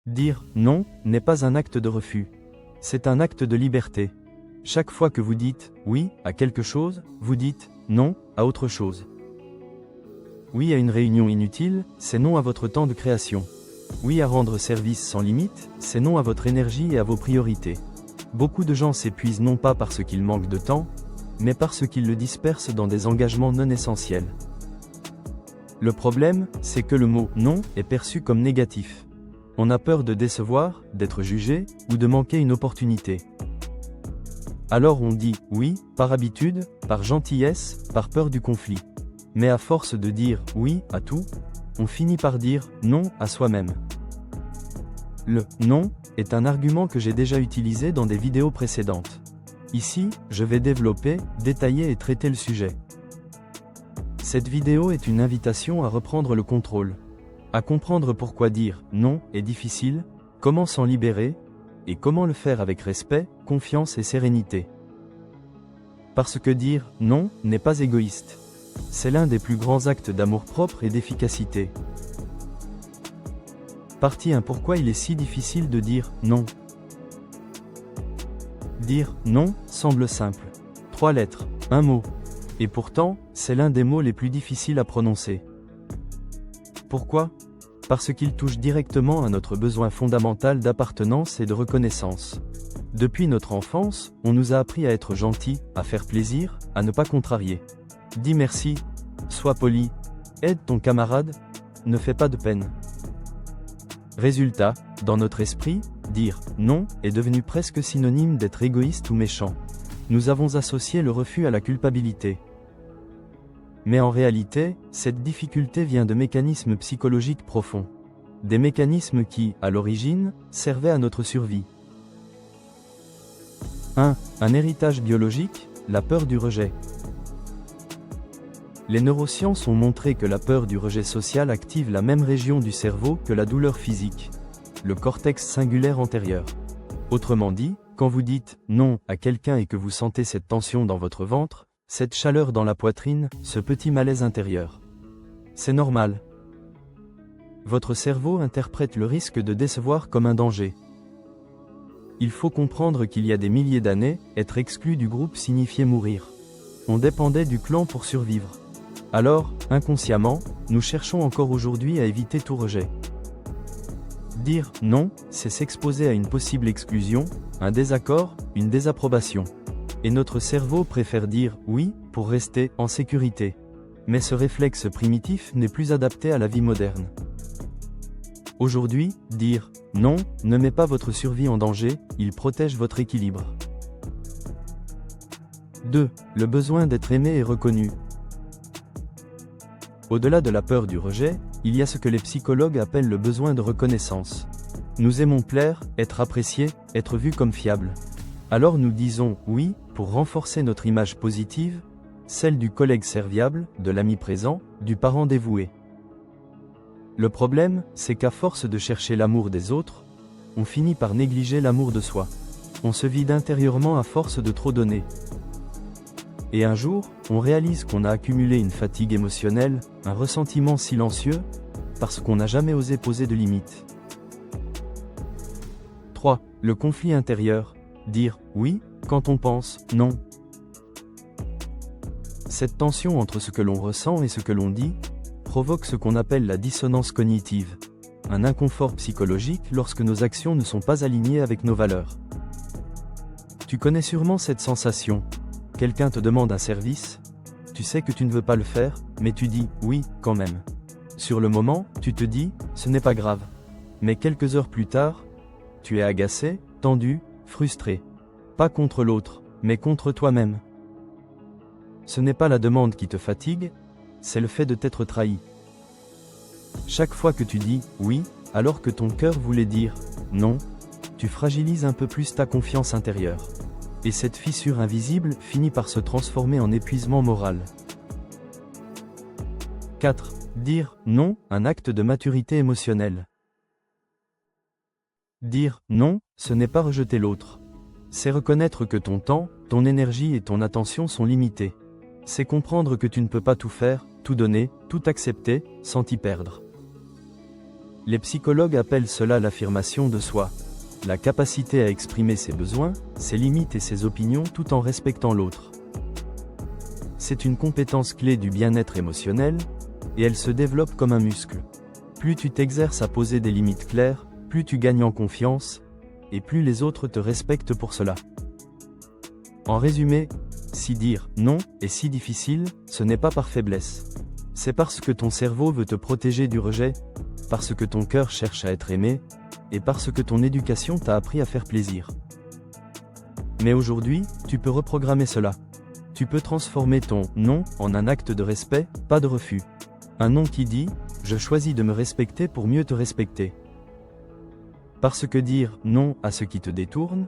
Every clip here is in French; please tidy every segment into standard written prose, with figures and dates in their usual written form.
Dire « non » n'est pas un acte de refus. C'est un acte de liberté. Chaque fois que vous dites « oui » à quelque chose, vous dites « non » à autre chose. Oui à une réunion inutile, c'est non à votre temps de création. Oui à rendre service sans limite, c'est non à votre énergie et à vos priorités. Beaucoup de gens s'épuisent non pas parce qu'ils manquent de temps, mais parce qu'ils le dispersent dans des engagements non essentiels. Le problème, c'est que le mot « non » est perçu comme négatif. On a peur de décevoir, d'être jugé, ou de manquer une opportunité. Alors on dit « oui » par habitude, par gentillesse, par peur du conflit. Mais à force de dire « oui » à tout, on finit par dire « non » à soi-même. Le « non » est un argument que j'ai déjà utilisé dans des vidéos précédentes. Ici, je vais développer, détailler et traiter le sujet. Cette vidéo est une invitation à reprendre le contrôle, à comprendre pourquoi dire « non » est difficile, comment s'en libérer, et comment le faire avec respect, confiance et sérénité. Parce que dire « non » n'est pas égoïste. C'est l'un des plus grands actes d'amour-propre et d'efficacité. Partie 1. Pourquoi il est si difficile de dire « non » ? Dire « non » semble simple. 3 lettres, un mot. Et pourtant, c'est l'un des mots les plus difficiles à prononcer. Pourquoi ? Parce qu'il touche directement à notre besoin fondamental d'appartenance et de reconnaissance. Depuis notre enfance, on nous a appris à être gentils, à faire plaisir, à ne pas contrarier. Dis merci, sois poli, aide ton camarade, ne fais pas de peine. Résultat, dans notre esprit, dire « non » est devenu presque synonyme d'être égoïste ou méchant. Nous avons associé le refus à la culpabilité. Mais en réalité, cette difficulté vient de mécanismes psychologiques profonds. Des mécanismes qui, à l'origine, servaient à notre survie. 1. Un héritage biologique, la peur du rejet. Les neurosciences ont montré que la peur du rejet social active la même région du cerveau que la douleur physique, le cortex singulaire antérieur. Autrement dit, quand vous dites « non » à quelqu'un et que vous sentez cette tension dans votre ventre, cette chaleur dans la poitrine, ce petit malaise intérieur. C'est normal. Votre cerveau interprète le risque de décevoir comme un danger. Il faut comprendre qu'il y a des milliers d'années, être exclu du groupe signifiait mourir. On dépendait du clan pour survivre. Alors, inconsciemment, nous cherchons encore aujourd'hui à éviter tout rejet. Dire « non », c'est s'exposer à une possible exclusion, un désaccord, une désapprobation. Et notre cerveau préfère dire « oui » pour rester en sécurité. Mais ce réflexe primitif n'est plus adapté à la vie moderne. Aujourd'hui, dire « non » ne met pas votre survie en danger, il protège votre équilibre. 2. Le besoin d'être aimé et reconnu. Au-delà de la peur du rejet, il y a ce que les psychologues appellent le besoin de reconnaissance. Nous aimons plaire, être appréciés, être vus comme fiables. Alors nous disons « oui » pour renforcer notre image positive, celle du collègue serviable, de l'ami présent, du parent dévoué. Le problème, c'est qu'à force de chercher l'amour des autres, on finit par négliger l'amour de soi. On se vide intérieurement à force de trop donner. Et un jour, on réalise qu'on a accumulé une fatigue émotionnelle, un ressentiment silencieux, parce qu'on n'a jamais osé poser de limites. 3. Le conflit intérieur. Dire « oui » quand on pense « non ». Cette tension entre ce que l'on ressent et ce que l'on dit, provoque ce qu'on appelle la dissonance cognitive, un inconfort psychologique lorsque nos actions ne sont pas alignées avec nos valeurs. Tu connais sûrement cette sensation. Quelqu'un te demande un service, tu sais que tu ne veux pas le faire, mais tu dis « oui » quand même. Sur le moment, tu te dis « ce n'est pas grave ». Mais quelques heures plus tard, tu es agacé, tendu, frustré. Pas contre l'autre, mais contre toi-même. Ce n'est pas la demande qui te fatigue, c'est le fait de t'être trahi. Chaque fois que tu dis « oui », alors que ton cœur voulait dire « non », tu fragilises un peu plus ta confiance intérieure. Et cette fissure invisible finit par se transformer en épuisement moral. 4. Dire « non », un acte de maturité émotionnelle. Dire « non », ce n'est pas rejeter l'autre. C'est reconnaître que ton temps, ton énergie et ton attention sont limités. C'est comprendre que tu ne peux pas tout faire, tout donner, tout accepter, sans t'y perdre. Les psychologues appellent cela l'affirmation de soi. La capacité à exprimer ses besoins, ses limites et ses opinions tout en respectant l'autre. C'est une compétence clé du bien-être émotionnel, et elle se développe comme un muscle. Plus tu t'exerces à poser des limites claires, plus tu gagnes en confiance, et plus les autres te respectent pour cela. En résumé, si dire non est si difficile, ce n'est pas par faiblesse. C'est parce que ton cerveau veut te protéger du rejet, parce que ton cœur cherche à être aimé, et parce que ton éducation t'a appris à faire plaisir. Mais aujourd'hui, tu peux reprogrammer cela. Tu peux transformer ton non en un acte de respect, pas de refus. Un non qui dit « Je choisis de me respecter pour mieux te respecter ». Parce que dire non à ce qui te détourne,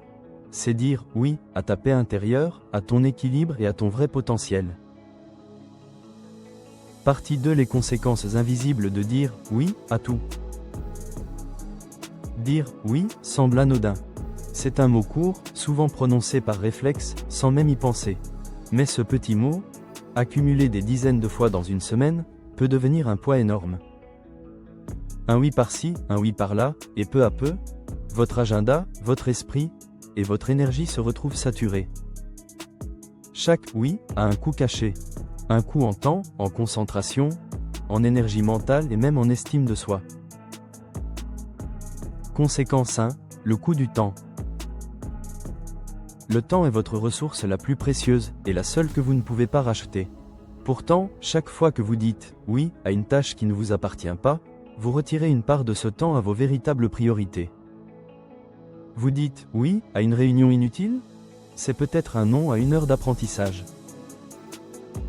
c'est dire oui à ta paix intérieure, à ton équilibre et à ton vrai potentiel. Partie 2. Les conséquences invisibles de dire oui à tout. Dire oui semble anodin. C'est un mot court, souvent prononcé par réflexe, sans même y penser. Mais ce petit mot, accumulé des dizaines de fois dans une semaine, peut devenir un poids énorme. Un oui par-ci, un oui par-là, et peu à peu, votre agenda, votre esprit, et votre énergie se retrouvent saturés. Chaque oui a un coût caché. Un coût en temps, en concentration, en énergie mentale et même en estime de soi. Conséquence 1, le coût du temps. Le temps est votre ressource la plus précieuse et la seule que vous ne pouvez pas racheter. Pourtant, chaque fois que vous dites « oui » à une tâche qui ne vous appartient pas, vous retirez une part de ce temps à vos véritables priorités. Vous dites « oui » à une réunion inutile? C'est peut-être un non à une heure d'apprentissage.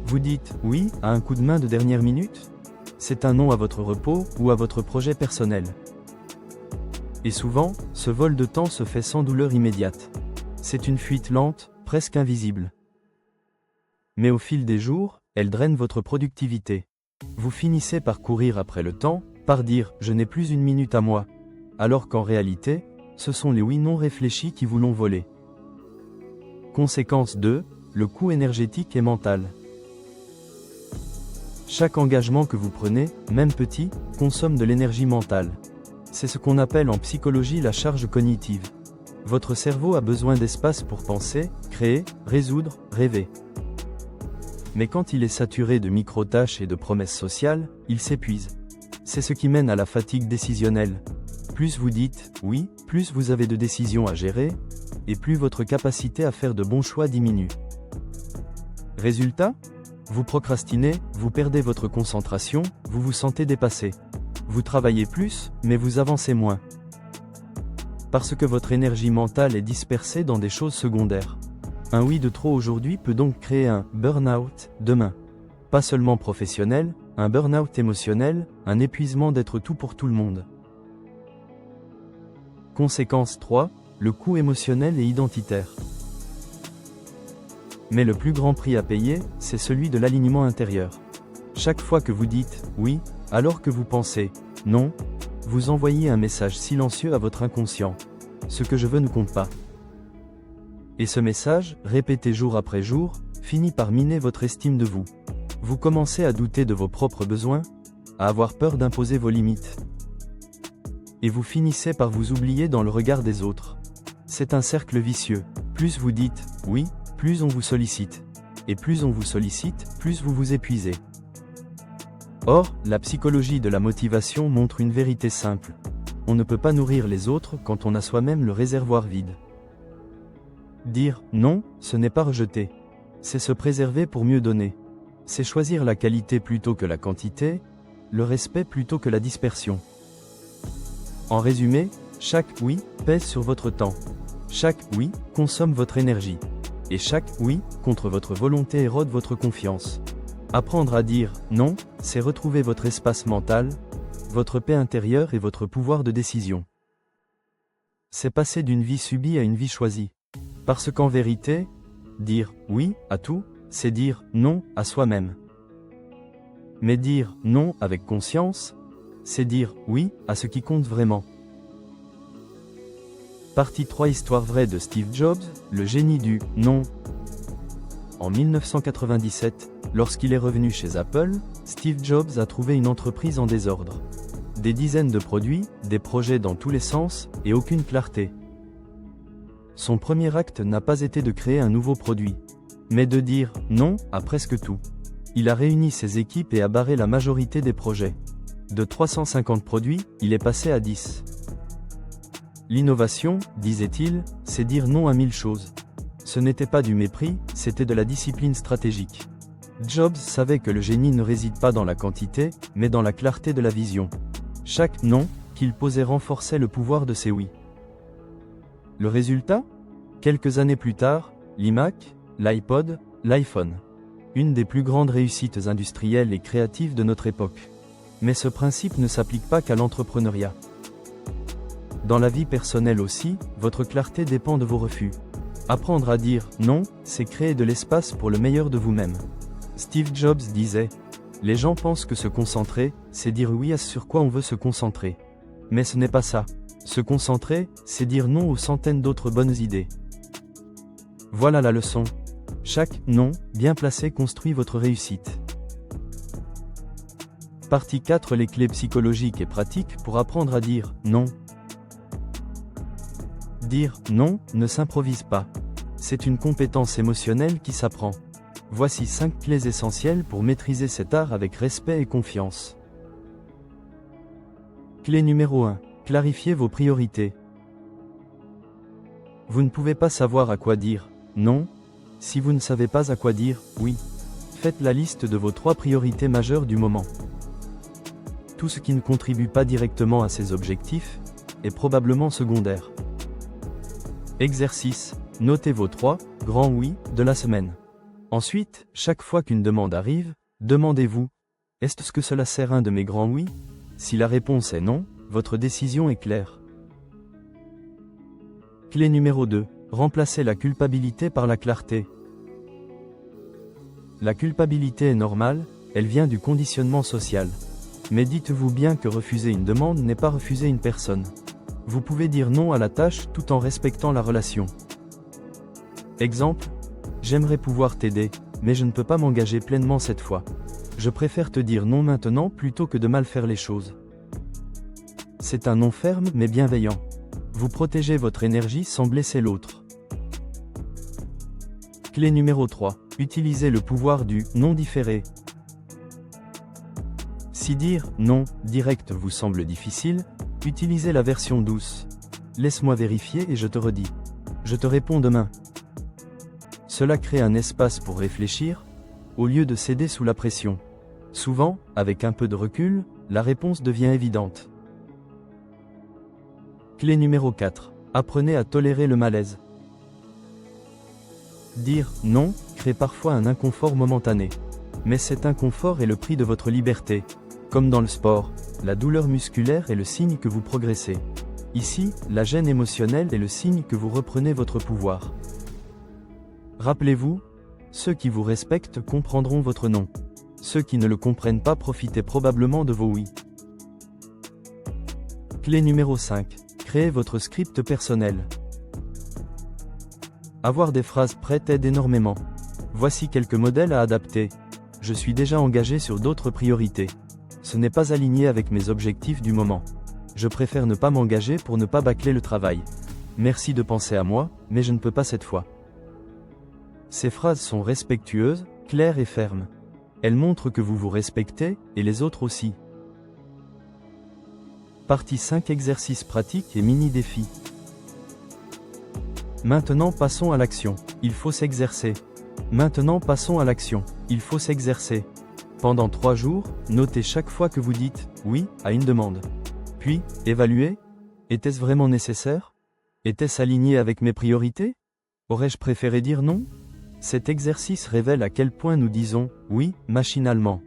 Vous dites « oui » à un coup de main de dernière minute? C'est un non à votre repos ou à votre projet personnel. Et souvent, ce vol de temps se fait sans douleur immédiate. C'est une fuite lente, presque invisible. Mais au fil des jours, elle draine votre productivité. Vous finissez par courir après le temps, par dire « je n'ai plus une minute à moi », alors qu'en réalité, ce sont les oui non réfléchis qui vous l'ont volé. Conséquence 2, le coût énergétique et mental. Chaque engagement que vous prenez, même petit, consomme de l'énergie mentale. C'est ce qu'on appelle en psychologie la charge cognitive. Votre cerveau a besoin d'espace pour penser, créer, résoudre, rêver. Mais quand il est saturé de micro-tâches et de promesses sociales, il s'épuise. C'est ce qui mène à la fatigue décisionnelle. Plus vous dites « oui », plus vous avez de décisions à gérer, et plus votre capacité à faire de bons choix diminue. Résultat ? Vous procrastinez, vous perdez votre concentration, vous vous sentez dépassé. Vous travaillez plus, mais vous avancez moins. Parce que votre énergie mentale est dispersée dans des choses secondaires. Un oui de trop aujourd'hui peut donc créer un burn-out demain. Pas seulement professionnel, un burn-out émotionnel, un épuisement d'être tout pour tout le monde. Conséquence 3, le coût émotionnel et identitaire. Mais le plus grand prix à payer, c'est celui de l'alignement intérieur. Chaque fois que vous dites « oui », alors que vous pensez « non », vous envoyez un message silencieux à votre inconscient. Ce que je veux ne compte pas. Et ce message, répété jour après jour, finit par miner votre estime de vous. Vous commencez à douter de vos propres besoins, à avoir peur d'imposer vos limites. Et vous finissez par vous oublier dans le regard des autres. C'est un cercle vicieux. Plus vous dites « oui », plus on vous sollicite. Et plus on vous sollicite, plus vous vous épuisez. Or, la psychologie de la motivation montre une vérité simple. On ne peut pas nourrir les autres quand on a soi-même le réservoir vide. Dire « non », ce n'est pas rejeter. C'est se préserver pour mieux donner. C'est choisir la qualité plutôt que la quantité, le respect plutôt que la dispersion. En résumé, chaque « oui » pèse sur votre temps. Chaque « oui » consomme votre énergie. Et chaque « oui » contre votre volonté érode votre confiance. Apprendre à dire « non », c'est retrouver votre espace mental, votre paix intérieure et votre pouvoir de décision. C'est passer d'une vie subie à une vie choisie. Parce qu'en vérité, dire « oui » à tout, c'est dire « non » à soi-même. Mais dire « non » avec conscience, c'est dire « oui » à ce qui compte vraiment. Partie 3. Histoire vraie de Steve Jobs, le génie du « non ». En 1997, lorsqu'il est revenu chez Apple, Steve Jobs a trouvé une entreprise en désordre. Des dizaines de produits, des projets dans tous les sens, et aucune clarté. Son premier acte n'a pas été de créer un nouveau produit, mais de dire « non » à presque tout. Il a réuni ses équipes et a barré la majorité des projets. De 350 produits, il est passé à 10. L'innovation, disait-il, c'est dire non à 1000 choses. Ce n'était pas du mépris, c'était de la discipline stratégique. Jobs savait que le génie ne réside pas dans la quantité, mais dans la clarté de la vision. Chaque « non » qu'il posait renforçait le pouvoir de ses « oui ». Le résultat ? Quelques années plus tard, l'iMac, l'iPod, l'iPhone. Une des plus grandes réussites industrielles et créatives de notre époque. Mais ce principe ne s'applique pas qu'à l'entrepreneuriat. Dans la vie personnelle aussi, votre clarté dépend de vos refus. Apprendre à dire « non », c'est créer de l'espace pour le meilleur de vous-même. Steve Jobs disait « Les gens pensent que se concentrer, c'est dire oui à ce sur quoi on veut se concentrer. Mais ce n'est pas ça. Se concentrer, c'est dire non aux centaines d'autres bonnes idées. » Voilà la leçon. Chaque « non » bien placé construit votre réussite. Partie 4 : les clés psychologiques et pratiques pour apprendre à dire « non ». Dire « non » ne s'improvise pas. C'est une compétence émotionnelle qui s'apprend. Voici 5 clés essentielles pour maîtriser cet art avec respect et confiance. Clé numéro 1. Clarifiez vos priorités. Vous ne pouvez pas savoir à quoi dire « non » si vous ne savez pas à quoi dire « oui ». Faites la liste de vos 3 priorités majeures du moment. Tout ce qui ne contribue pas directement à ces objectifs est probablement secondaire. Exercice. Notez vos 3 grands oui de la semaine. Ensuite, chaque fois qu'une demande arrive, demandez-vous « Est-ce que cela sert un de mes grands oui ?» Si la réponse est non, votre décision est claire. Clé numéro 2. Remplacez la culpabilité par la clarté. La culpabilité est normale, elle vient du conditionnement social. Mais dites-vous bien que refuser une demande n'est pas refuser une personne. Vous pouvez dire non à la tâche tout en respectant la relation. Exemple. J'aimerais pouvoir t'aider, mais je ne peux pas m'engager pleinement cette fois. Je préfère te dire non maintenant plutôt que de mal faire les choses. C'est un non ferme mais bienveillant. Vous protégez votre énergie sans blesser l'autre. Clé numéro 3. Utilisez le pouvoir du non différé. Si dire non direct vous semble difficile, utilisez la version douce. Laisse-moi vérifier et je te redis. Je te réponds demain. Cela crée un espace pour réfléchir, au lieu de céder sous la pression. Souvent, avec un peu de recul, la réponse devient évidente. Clé numéro 4. Apprenez à tolérer le malaise. Dire « non » crée parfois un inconfort momentané. Mais cet inconfort est le prix de votre liberté. Comme dans le sport, la douleur musculaire est le signe que vous progressez. Ici, la gêne émotionnelle est le signe que vous reprenez votre pouvoir. Rappelez-vous, ceux qui vous respectent comprendront votre non. Ceux qui ne le comprennent pas profitez probablement de vos oui. Clé numéro 5. Créez votre script personnel. Avoir des phrases prêtes aide énormément. Voici quelques modèles à adapter. Je suis déjà engagé sur d'autres priorités. Ce n'est pas aligné avec mes objectifs du moment. Je préfère ne pas m'engager pour ne pas bâcler le travail. Merci de penser à moi, mais je ne peux pas cette fois. Ces phrases sont respectueuses, claires et fermes. Elles montrent que vous vous respectez, et les autres aussi. Partie 5. Exercices pratiques et mini-défis. Maintenant passons à l'action. Il faut s'exercer. Maintenant passons à l'action. Il faut s'exercer. Pendant 3 jours, notez chaque fois que vous dites « oui » à une demande. Puis, évaluez. Était-ce vraiment nécessaire ? Était-ce aligné avec mes priorités ? Aurais-je préféré dire non ? Cet exercice révèle à quel point nous disons « oui » machinalement.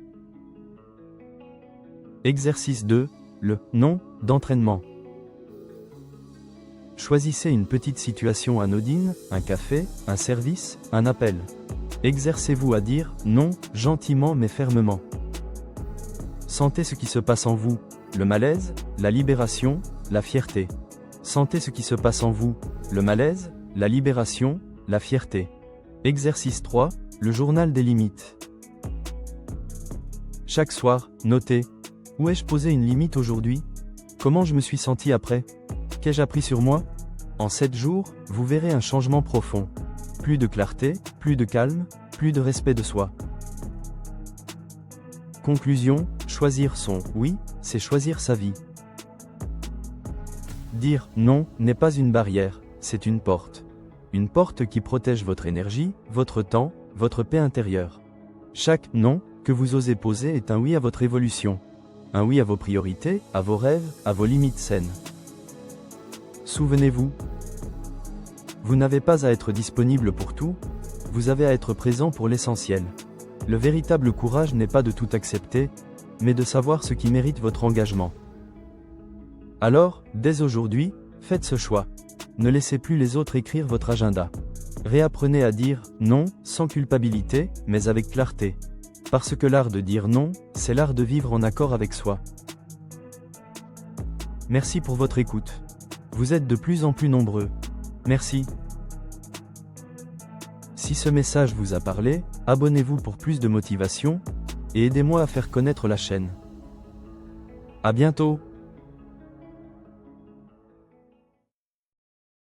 Exercice 2. Le « non » d'entraînement. Choisissez une petite situation anodine, un café, un service, un appel. Exercez-vous à dire « non » gentiment mais fermement. Sentez ce qui se passe en vous, le malaise, la libération, la fierté. Sentez ce qui se passe en vous, le malaise, la libération, la fierté. Exercice 3, le journal des limites. Chaque soir, notez Où ai-je posé une limite aujourd'hui? Comment je me suis senti après? Qu'ai-je appris sur moi? En 7 jours, vous verrez un changement profond. Plus de clarté, plus de calme, plus de respect de soi. Conclusion, choisir son oui, c'est choisir sa vie. Dire non n'est pas une barrière, c'est une porte. Une porte qui protège votre énergie, votre temps, votre paix intérieure. Chaque non que vous osez poser est un oui à votre évolution. Un oui à vos priorités, à vos rêves, à vos limites saines. Souvenez-vous, vous n'avez pas à être disponible pour tout, vous avez à être présent pour l'essentiel. Le véritable courage n'est pas de tout accepter, mais de savoir ce qui mérite votre engagement. Alors, dès aujourd'hui, faites ce choix. Ne laissez plus les autres écrire votre agenda. Réapprenez à dire non, sans culpabilité, mais avec clarté. Parce que l'art de dire non, c'est l'art de vivre en accord avec soi. Merci pour votre écoute. Vous êtes de plus en plus nombreux. Merci. Si ce message vous a parlé, abonnez-vous pour plus de motivation, et aidez-moi à faire connaître la chaîne. À bientôt.